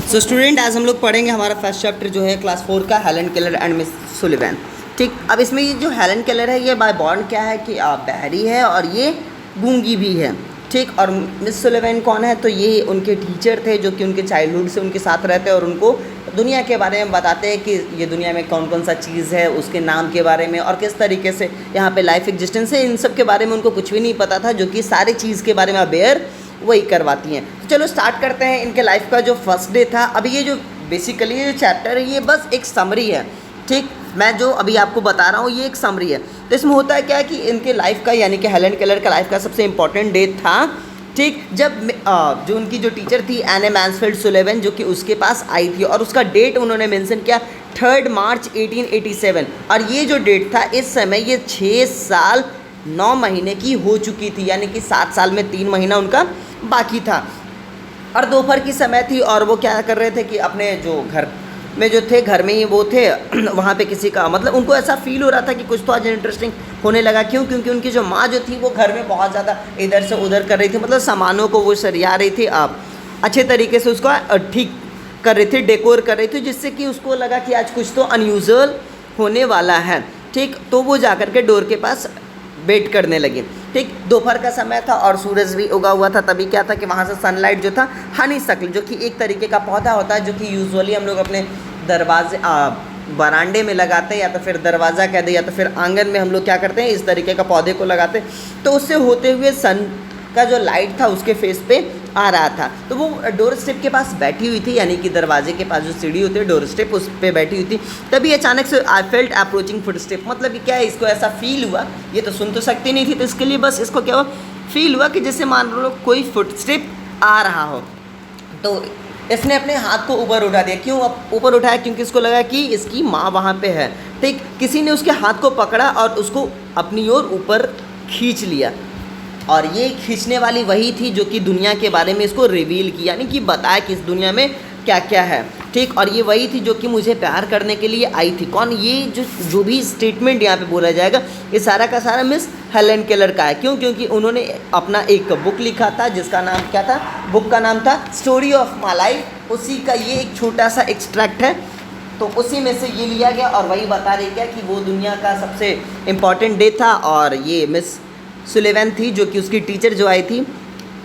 So student आज हम लोग पढ़ेंगे हमारा फर्स्ट चैप्टर जो है क्लास 4 का हेलन केलर एंड मिस सुलिवैन। ठीक, अब इसमें ये जो हेलन केलर है ये बाय बॉर्न क्या है कि बहरी है और ये गूंगी भी है। ठीक, और मिस सुलिवैन कौन है, तो ये उनके टीचर थे जो कि उनके चाइल्डहुड से उनके साथ रहते हैं और उनको दुनिया के बारे में बताते हैं कि ये दुनिया में कौन कौन सा चीज़ है, उसके नाम के बारे में और किस तरीके से यहाँ पे लाइफ एग्जिस्टेंस है, इन सब के बारे में उनको कुछ भी नहीं पता था, जो कि सारी चीज़ के बारे में अवेयर वही करवाती हैं। तो चलो स्टार्ट करते हैं इनके लाइफ का जो फर्स्ट डे था। अभी ये जो बेसिकली ये जो चैप्टर है ये बस एक समरी है। ठीक, मैं जो अभी आपको बता रहा हूँ ये एक समरी है। तो इसमें होता है क्या है कि इनके लाइफ का यानी कि हेलन केलर का लाइफ का सबसे इम्पॉर्टेंट डे था। ठीक, जब जो उनकी जो टीचर थी एने मैन्सफील्ड सुलिवैन जो कि उसके पास आई थी और उसका डेट उन्होंने मेंशन किया 3 मार्च 1887 और ये जो डेट था इस समय ये 6 साल 9 महीने की हो चुकी थी, यानी कि 7 साल में 3 महीना उनका बाकी था और दोपहर की समय थी और वो क्या कर रहे थे कि अपने जो घर में जो थे घर में ही वो थे वहाँ पे किसी का मतलब उनको ऐसा फील हो रहा था कि कुछ तो आज इंटरेस्टिंग होने लगा। क्यों? क्योंकि उनकी जो माँ जो थी वो घर में बहुत ज़्यादा इधर से उधर कर रही थी, मतलब सामानों को वो सरिया रही थी, अच्छे तरीके से उसको ठीक कर रही थी, डेकोर कर रही थी, जिससे कि उसको लगा कि आज कुछ तो अनयूजुअल होने वाला है। ठीक, तो वो जा कर के डोर के पास वेट करने लगी। ठीक, दोपहर का समय था और सूरज भी उगा हुआ था। तभी क्या था कि वहाँ से सनलाइट जो था हनीसक्ल जो कि एक तरीके का पौधा होता है जो कि यूजुअली हम लोग अपने दरवाजे बरांडे में लगाते हैं या तो फिर दरवाज़ा कह दे या तो फिर आंगन में हम लोग क्या करते हैं इस तरीके का पौधे को लगाते हैं। तो उससे होते हुए सन का जो लाइट था उसके फेस पे आ रहा था। तो वो डोर स्टेप के पास बैठी हुई थी, यानी कि दरवाजे के पास जो सीढ़ी होती है डोर स्टेप उस पे बैठी हुई थी। तभी अचानक से I felt approaching foot step, मतलब कि क्या है इसको ऐसा फील हुआ, ये तो सुन तो सकती नहीं थी तो इसके लिए बस इसको क्या हुआ फील हुआ कि जैसे मान लो कोई फुट स्टेप आ रहा हो। तो इसने अपने हाथ को ऊपर उठा दिया। क्यों ऊपर उठाया? क्योंकि इसको लगा कि इसकी माँ वहाँ पे है। ठीक, किसी ने उसके हाथ को पकड़ा और उसको अपनी ओर ऊपर खींच लिया और ये खींचने वाली वही थी जो कि दुनिया के बारे में इसको रिवील की, यानी कि बताया कि इस दुनिया में क्या क्या है। ठीक, और ये वही थी जो कि मुझे प्यार करने के लिए आई थी। कौन? ये जो भी स्टेटमेंट यहाँ पे बोला जाएगा ये सारा का सारा मिस हेलन केलर का है। क्यों? क्योंकि उन्होंने अपना एक बुक लिखा था जिसका नाम क्या था, बुक का नाम था स्टोरी ऑफ माई लाइफ। उसी का ये एक छोटा सा एक्सट्रैक्ट है, तो उसी में से ये लिया गया और वही बता रही क्या कि वो दुनिया का सबसे इम्पॉर्टेंट डे था और ये मिस सुलिवैन थी जो कि उसकी टीचर जो आई थी,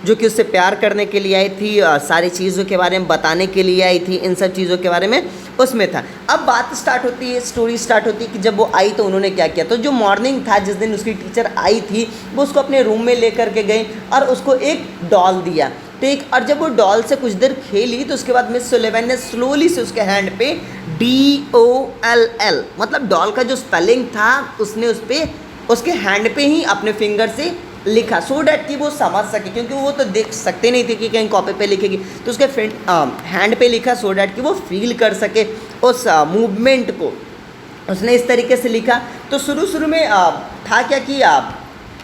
जो कि उससे प्यार करने के लिए आई थी, सारी चीज़ों के बारे में बताने के लिए आई थी, इन सब चीज़ों के बारे में उसमें था। अब बात स्टार्ट होती है, स्टोरी स्टार्ट होती है कि जब वो आई तो उन्होंने क्या किया। तो जो मॉर्निंग था जिस दिन उसकी टीचर आई थी वो उसको अपने रूम में लेकर के गई और उसको एक डॉल दिया। ठीक, और जब वो डॉल से कुछ देर खेली तो उसके बाद मिस सुलिवैन ने स्लोली से उसके हैंड पे DOLL मतलब डॉल का जो स्पेलिंग था उसने उस पर उसके हैंड पे ही अपने फिंगर से लिखा, सो डैट कि वो समझ सके, क्योंकि वो तो देख सकते नहीं थे कि कहीं कॉपी पे लिखेगी। तो उसके हैंड पे लिखा सो डैट कि वो फील कर सके उस मूवमेंट को, उसने इस तरीके से लिखा। तो शुरू में था क्या कि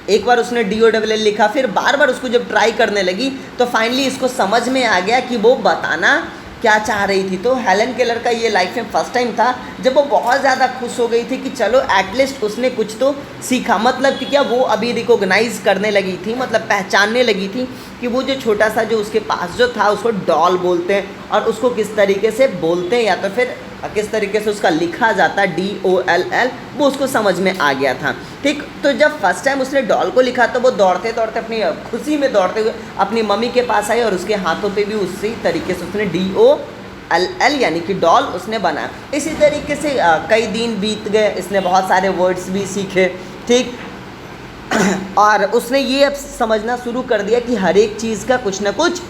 एक बार उसने DOLL लिखा, फिर बार बार उसको जब ट्राई करने लगी तो फाइनली इसको समझ में आ गया कि वो बताना क्या चाह रही थी। तो हेलन केलर का ये लाइफ में फर्स्ट टाइम था जब वो बहुत ज़्यादा खुश हो गई थी कि चलो एटलीस्ट उसने कुछ तो सीखा, मतलब कि क्या वो अभी रिकॉग्नाइज करने लगी थी, मतलब पहचानने लगी थी कि वो जो छोटा सा जो उसके पास जो था उसको डॉल बोलते हैं और उसको किस तरीके से बोलते हैं या तो फिर किस तरीके से उसका लिखा जाता है DOLL, वो उसको समझ में आ गया था। ठीक, तो जब फर्स्ट टाइम उसने डॉल को लिखा तो वो दौड़ते दौड़ते अपनी खुशी में दौड़ते हुए अपनी मम्मी के पास आई और उसके हाथों पे भी उसी तरीके से उसने DOLL यानी कि डॉल उसने बनाया। इसी तरीके से कई दिन बीत गए, इसने बहुत सारे वर्ड्स भी सीखे। ठीक, और उसने ये अब समझना शुरू कर दिया कि हर एक चीज़ का कुछ ना कुछ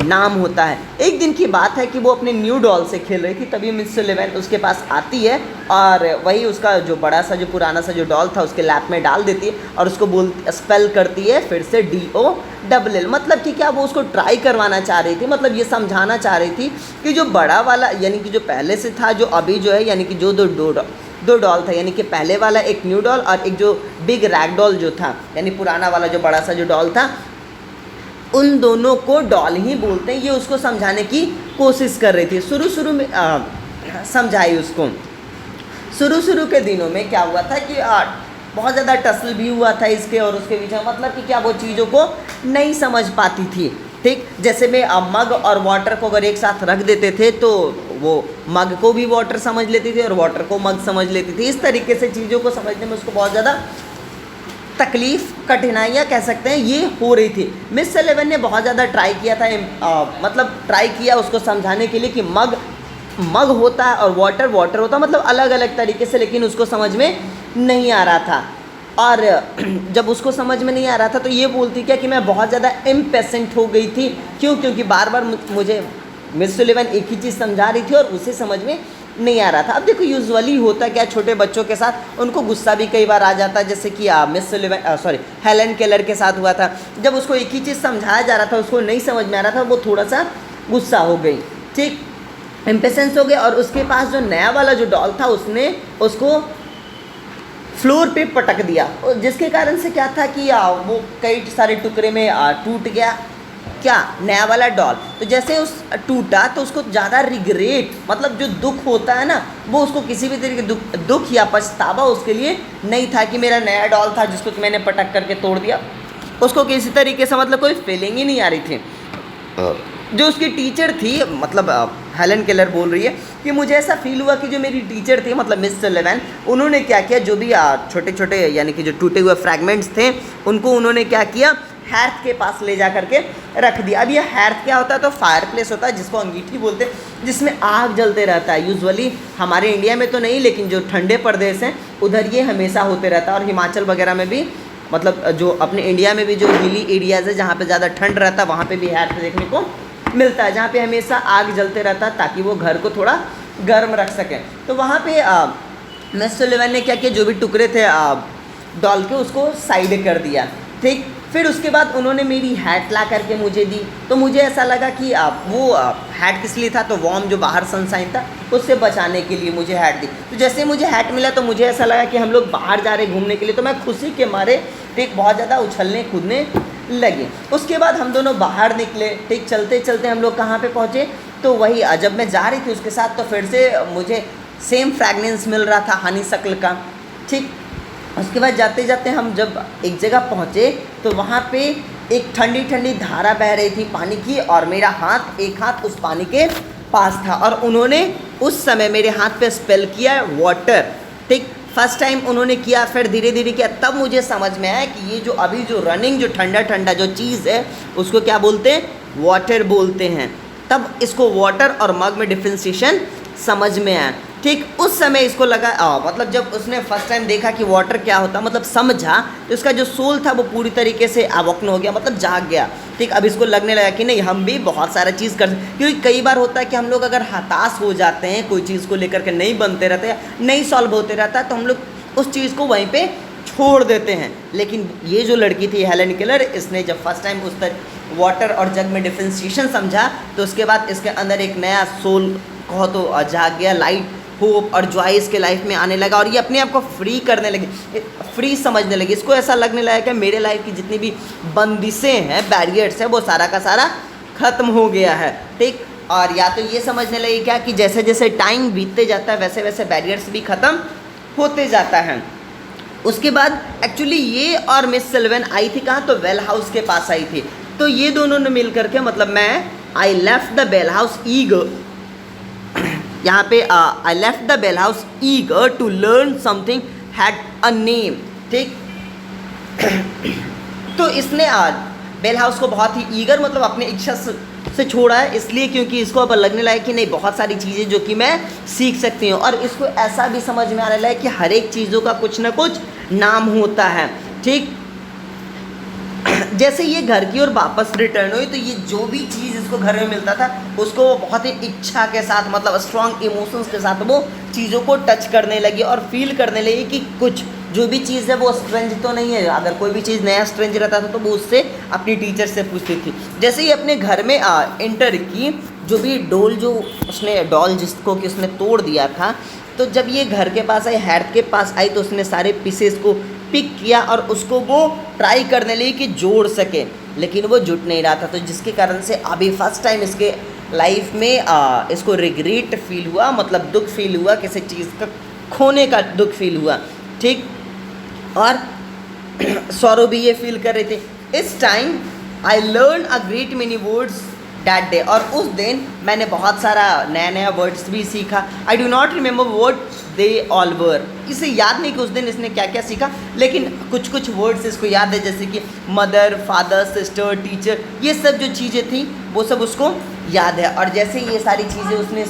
नाम होता है। एक दिन की बात है कि वो अपने न्यू डॉल से खेल रही थी, तभी मिस सुलिवैन उसके पास आती है और वही उसका जो बड़ा सा जो पुराना सा जो डॉल था उसके लैप में डाल देती है और उसको स्पेल करती है फिर से DOLL, मतलब कि क्या वो उसको ट्राई करवाना चाह रही थी, मतलब ये समझाना चाह रही थी कि जो बड़ा वाला यानी कि जो पहले से था जो अभी जो है यानी कि जो दो डॉल था, यानी कि पहले वाला एक न्यू डॉल और एक जो बिग रैग डॉल जो था यानी पुराना वाला जो बड़ा सा जो डॉल था, उन दोनों को डॉल ही बोलते हैं। ये उसको समझाने की कोशिश कर रही थी। शुरू में समझाई उसको। शुरू के दिनों में क्या हुआ था कि बहुत ज़्यादा टसल भी हुआ था इसके और उसके बीच में, मतलब कि क्या वो चीज़ों को नहीं समझ पाती थी। ठीक, जैसे में मग और वाटर को अगर एक साथ रख देते थे तो वो मग को भी वाटर समझ लेती थी और वाटर को मग समझ लेती थी। इस तरीके से चीज़ों को समझने में उसको बहुत ज़्यादा तकलीफ़, कठिनाइयाँ कह सकते हैं, ये हो रही थी। मिस सलिवन ने बहुत ज़्यादा ट्राई किया था, मतलब ट्राई किया उसको समझाने के लिए कि मग मग होता है और वाटर वाटर होता है, मतलब अलग अलग तरीके से, लेकिन उसको समझ में नहीं आ रहा था। और जब उसको समझ में नहीं आ रहा था तो ये बोलती क्या कि मैं बहुत ज़्यादा इम्पेशेंट हो गई थी। क्यों? क्योंकि बार बार मुझे मिस सलिवन एक ही चीज़ समझा रही थी और उसे समझ में नहीं आ रहा था। अब देखो यूजुअली होता क्या, छोटे बच्चों के साथ उनको गुस्सा भी कई बार आ जाता है, जैसे कि मिस सलिवन हेलन केलर के साथ हुआ था। जब उसको एक ही चीज़ समझाया जा रहा था, उसको नहीं समझ में आ रहा था, वो थोड़ा सा गुस्सा हो गई, ठीक, इम्पेशेंस हो गए। और उसके पास जो नया वाला जो डॉल था उसने उसको फ्लोर पे पटक दिया, जिसके कारण से क्या था कि वो कई सारे टुकड़े में टूट गया। क्या? नया वाला डॉल। तो जैसे उस टूटा तो उसको ज़्यादा रिग्रेट, मतलब जो दुख होता है ना, वो उसको किसी भी तरीके दुख या पछतावा उसके लिए नहीं था कि मेरा नया डॉल था जिसको मैंने पटक करके तोड़ दिया। उसको किसी तरीके से मतलब कोई फीलिंग ही नहीं आ रही थी। जो उसकी टीचर थी, मतलब हेलन केलर बोल रही है कि मुझे ऐसा फील हुआ कि जो मेरी टीचर थी, मतलब मिस सलिवन, उन्होंने क्या किया, जो भी छोटे छोटे यानी कि जो टूटे हुए फ्रैगमेंट्स थे उनको उन्होंने क्या किया, हेर्थ के पास ले जा करके रख दिया। अब ये हेर्थ क्या होता है, तो फायर प्लेस होता है जिसको अंगीठी बोलते हैं, जिसमें आग जलते रहता है। यूजुअली हमारे इंडिया में तो नहीं, लेकिन जो ठंडे प्रदेश हैं उधर ये हमेशा होते रहता है। और हिमाचल वगैरह में भी, मतलब जो अपने इंडिया में भी जो हिली एरियाज़ है जहाँ पे ज़्यादा ठंड रहता है वहाँ पे भी हेर्थ देखने को मिलता है, जहाँ पे हमेशा आग जलते रहता है ताकि वो घर को थोड़ा गर्म रख सकें। तो वहाँ पे मिस सलिवन ने क्या किया, जो भी टुकड़े थे डॉल के उसको साइड कर दिया, ठीक। फिर उसके बाद उन्होंने मेरी हैट ला करके मुझे दी। तो मुझे ऐसा लगा कि वो हैट किस लिए था, तो वार्म जो बाहर सनशाइन था उससे बचाने के लिए मुझे हैट दी। तो जैसे मुझे हैट मिला तो मुझे ऐसा लगा कि हम लोग बाहर जा रहे घूमने के लिए, तो मैं खुशी के मारे ठीक बहुत ज़्यादा उछलने कूदने लगे। उसके बाद हम दोनों बाहर निकले, ठीक, चलते चलते हम लोग कहाँ पे पहुँचे, तो वही जब मैं जा रही थी उसके साथ तो फिर से मुझे सेम फ्रैगनेंस मिल रहा था हनीसक्ल का, ठीक। उसके बाद जाते जाते हम जब एक जगह पहुँचे तो वहाँ पे एक ठंडी ठंडी धारा बह रही थी पानी की, और मेरा हाथ, एक हाथ उस पानी के पास था, और उन्होंने उस समय मेरे हाथ पे स्पेल किया वाटर, ठीक। फर्स्ट टाइम उन्होंने किया, फिर धीरे धीरे किया, तब मुझे समझ में आया कि ये जो अभी जो रनिंग जो ठंडा ठंडा जो चीज़ है उसको क्या बोलते हैं, वाटर बोलते हैं। तब इसको वाटर और मग में डिफ्रेंशिएशन समझ में आया, ठीक। उस समय इसको लगा मतलब जब उसने फर्स्ट टाइम देखा कि वाटर क्या होता, मतलब समझा, तो उसका जो सोल था वो पूरी तरीके से अवॉकन हो गया, मतलब जाग गया, ठीक। अब इसको लगने लगा कि नहीं, हम भी बहुत सारा चीज़ कर सकते, क्योंकि कई बार होता है कि हम लोग अगर हताश हो जाते हैं, कोई चीज़ को लेकर के नहीं बनते रहते हैं, नहीं सॉल्व होते रहता है, तो हम लोग उस चीज़ को वहीं पे छोड़ देते हैं। लेकिन ये जो लड़की थी हेलन केलर, इसने जब फर्स्ट टाइम उस तरह वाटर और जग में डिफ्रेंशिएशन समझा, तो उसके बाद इसके अंदर एक नया सोल कहो तो जाग गया, लाइट, होप और जॉय इसके लाइफ में आने लगा, और ये अपने आप को फ्री करने लगी, फ्री समझने लगी। इसको ऐसा लगने लगा कि मेरे लाइफ की जितनी भी बंदिशें हैं, बैरियर्स हैं, वो सारा का सारा ख़त्म हो गया है, ठीक। और या तो ये समझने लगी क्या कि जैसे जैसे टाइम बीतते जाता है वैसे वैसे बैरियर्स भी ख़त्म होते जाता है। उसके बाद एक्चुअली ये और मिस सलिवन आई थी कहाँ, तो वेल हाउस के पास आई थी। तो ये दोनों ने मिल करके, मतलब मैं I left the bell house eager, यहाँ पे I left the bell house eager to learn something had a name, ठीक। तो इसने आज बेल हाउस को बहुत ही ईगर, मतलब अपनी इच्छा से छोड़ा है, इसलिए क्योंकि इसको अब लगने लगा कि नहीं, बहुत सारी चीज़ें जो कि मैं सीख सकती हूँ। और इसको ऐसा भी समझ में आने लगा कि हर एक चीज़ों का कुछ ना कुछ नाम होता है, ठीक। जैसे ये घर की ओर वापस रिटर्न हुई तो ये जो भी चीज़ इसको घर में मिलता था उसको वो बहुत ही इच्छा के साथ, मतलब स्ट्रॉन्ग इमोशंस के साथ वो चीज़ों को टच करने लगी और फील करने लगी कि कुछ जो भी चीज़ है वो स्ट्रेंज तो नहीं है। अगर कोई भी चीज़ नया स्ट्रेंज रहता था तो वो उससे अपनी टीचर से पूछती थी। जैसे ही अपने घर में एंटर की, जो भी डॉल जिसको कि उसने तोड़ दिया था, तो जब ये घर के पास आई, हेर्थ के पास आई, तो उसने सारे पीसेस को पिक किया और उसको वो ट्राई करने लगी कि जोड़ सके, लेकिन वो जुट नहीं रहा था। तो जिसके कारण से अभी फर्स्ट टाइम इसके लाइफ में इसको रिग्रेट फील हुआ, मतलब दुख फील हुआ, किसी चीज़ का खोने का दुख फील हुआ, ठीक। और सौरव भी ये फील कर रहे थे। इस time I learn a great many words that day, और उस दिन मैंने बहुत सारा नया नया वर्ड्स भी सीखा। I do not remember word they all were, इसे याद नहीं कि उस दिन इसने क्या क्या सीखा, लेकिन कुछ कुछ वर्ड्स इसको याद है, जैसे कि मदर, फादर, सिस्टर, टीचर, ये सब जो चीज़ें थी वो सब उसको याद है। और जैसे ये सारी चीज़ें उसने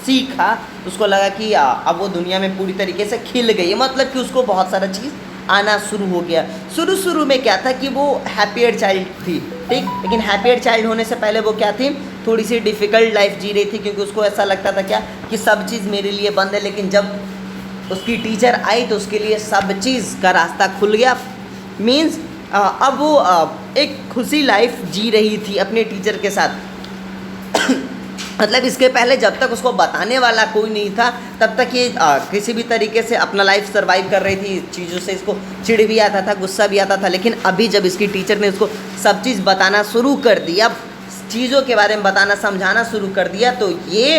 सीखा, उसको लगा कि अब वो दुनिया में पूरी तरीके से खिल गई है, मतलब कि उसको बहुत सारा चीज़ आना शुरू हो गया। शुरू में क्या था कि वो हैप्पियर चाइल्ड थी, ठीक, लेकिन हैप्पियर चाइल्ड होने से पहले वो क्या थी, थोड़ी सी डिफ़िकल्ट लाइफ जी रही थी, क्योंकि उसको ऐसा लगता था क्या कि सब चीज़ मेरे लिए बंद है। लेकिन जब उसकी टीचर आई तो उसके लिए सब चीज़ का रास्ता खुल गया। मीन्स अब वो एक खुशी लाइफ जी रही थी अपने टीचर के साथ। मतलब इसके पहले जब तक उसको बताने वाला कोई नहीं था, तब तक ये किसी भी तरीके से अपना लाइफ सर्वाइव कर रही थी। चीज़ों से इसको चिढ़ भी आता था, गुस्सा भी आता था, लेकिन अभी जब इसकी टीचर ने उसको सब चीज़ बताना शुरू कर दिया, चीज़ों के बारे में बताना समझाना शुरू कर दिया, तो ये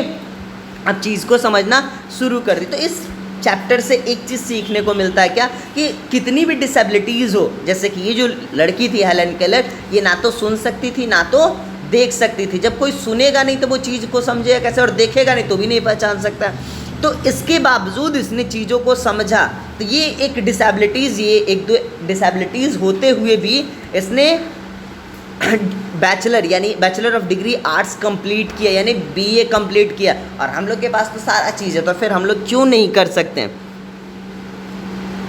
अब चीज़ को समझना शुरू कर दी। तो इस चैप्टर से एक चीज़ सीखने को मिलता है क्या, कि कितनी भी डिसेबिलिटीज़ हो, जैसे कि ये जो लड़की थी हेलन केलर, ये ना तो सुन सकती थी ना तो देख सकती थी। जब कोई सुनेगा नहीं तो वो चीज़ को समझेगा कैसे, और देखेगा नहीं तो भी नहीं पहचान सकता। तो इसके बावजूद इसने चीज़ों को समझा। तो ये एक डिसेबिलिटीज़, ये एक दो डिसेबिलिटीज़ होते हुए भी इसने बैचलर यानी bachelor of degree arts complete किया, यानी बीए कंप्लीट किया। और हम लोग के पास तो सारा चीज़ है, तो फिर हम लोग क्यों नहीं कर सकते हैं।